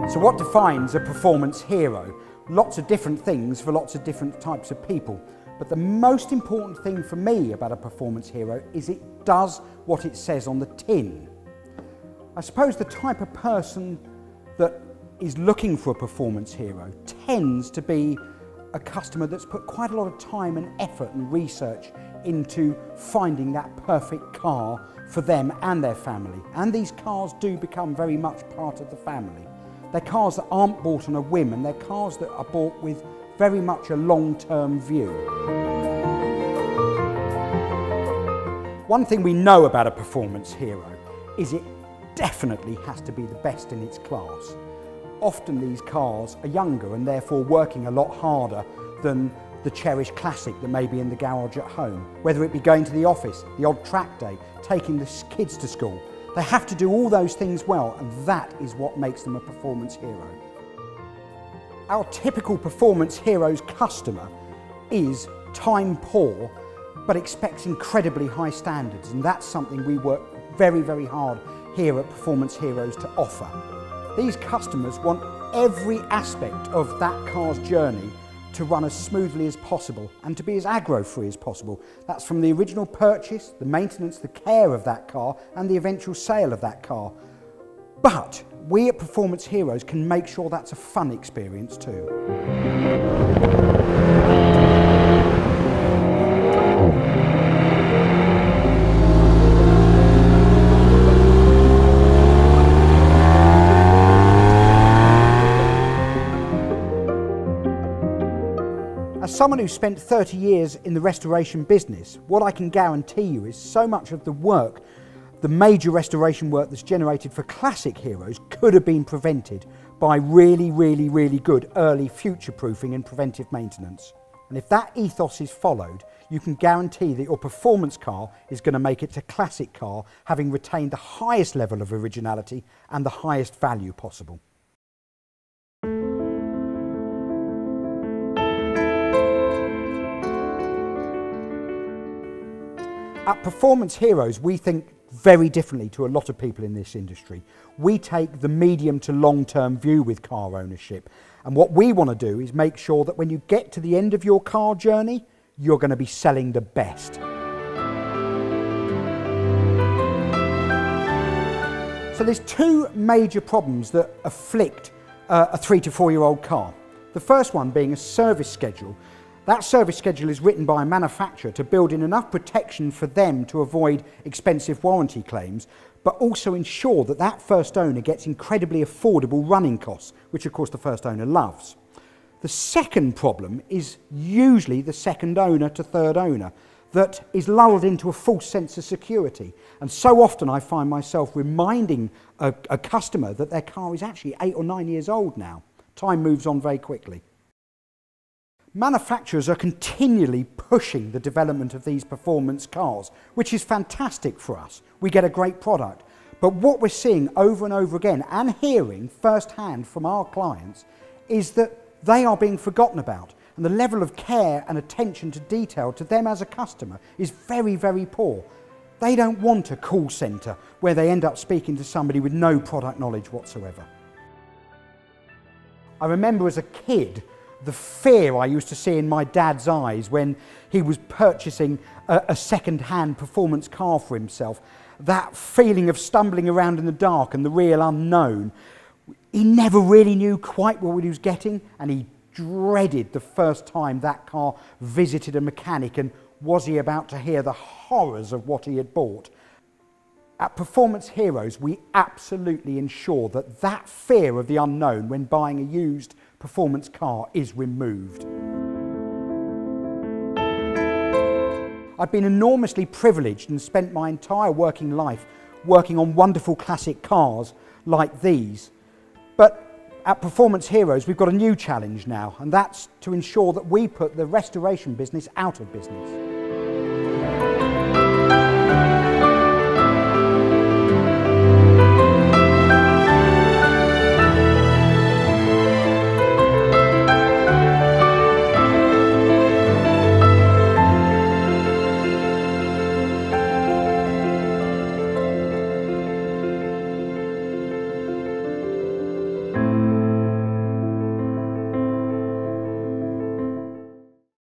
So what defines a performance hero? Lots of different things for lots of different types of people. But the most important thing for me about a performance hero is it does what it says on the tin. I suppose the type of person that is looking for a performance hero tends to be a customer that's put quite a lot of time and effort and research into finding that perfect car for them and their family. And these cars do become very much part of the family. They're cars that aren't bought on a whim, and they're cars that are bought with very much a long-term view. One thing we know about a performance hero is it definitely has to be the best in its class. Often these cars are younger and therefore working a lot harder than the cherished classic that may be in the garage at home. Whether it be going to the office, the odd track day, taking the kids to school, they have to do all those things well, and that is what makes them a performance hero. Our typical performance hero's customer is time poor but expects incredibly high standards, and that's something we work very, very hard here at Performance Heroes to offer. These customers want every aspect of that car's journey to run as smoothly as possible and to be as aggro-free as possible. That's from the original purchase, the maintenance, the care of that car, and the eventual sale of that car. But we at Performance Heroes can make sure that's a fun experience too. As someone who spent 30 years in the restoration business, what I can guarantee you is so much of the work, the major restoration work that's generated for classic heroes, could have been prevented by really, really, really good early future-proofing and preventive maintenance. And if that ethos is followed, you can guarantee that your performance car is going to make it to classic car, having retained the highest level of originality and the highest value possible. At Performance Heroes, we think very differently to a lot of people in this industry. We take the medium to long-term view with car ownership. And what we want to do is make sure that when you get to the end of your car journey, you're going to be selling the best. So there's two major problems that afflict a 3 to 4 year old car. The first one being a service schedule. That service schedule is written by a manufacturer to build in enough protection for them to avoid expensive warranty claims, but also ensure that that first owner gets incredibly affordable running costs, which of course the first owner loves. The second problem is usually the second owner to third owner that is lulled into a false sense of security. And so often I find myself reminding a customer that their car is actually 8 or 9 years old now. Time moves on very quickly. Manufacturers are continually pushing the development of these performance cars, which is fantastic for us. We get a great product. But what we're seeing over and over again, and hearing firsthand from our clients, is that they are being forgotten about. And the level of care and attention to detail to them as a customer is very, very poor. They don't want a call centre where they end up speaking to somebody with no product knowledge whatsoever. I remember as a kid, the fear I used to see in my dad's eyes when he was purchasing a second-hand performance car for himself. That feeling of stumbling around in the dark and the real unknown. He never really knew quite what he was getting, and he dreaded the first time that car visited a mechanic, and was he about to hear the horrors of what he had bought. At Performance Heroes, we absolutely ensure that that fear of the unknown when buying a used performance car is removed. I've been enormously privileged and spent my entire working life working on wonderful classic cars like these. But at Performance Heroes, we've got a new challenge now, and that's to ensure that we put the restoration business out of business.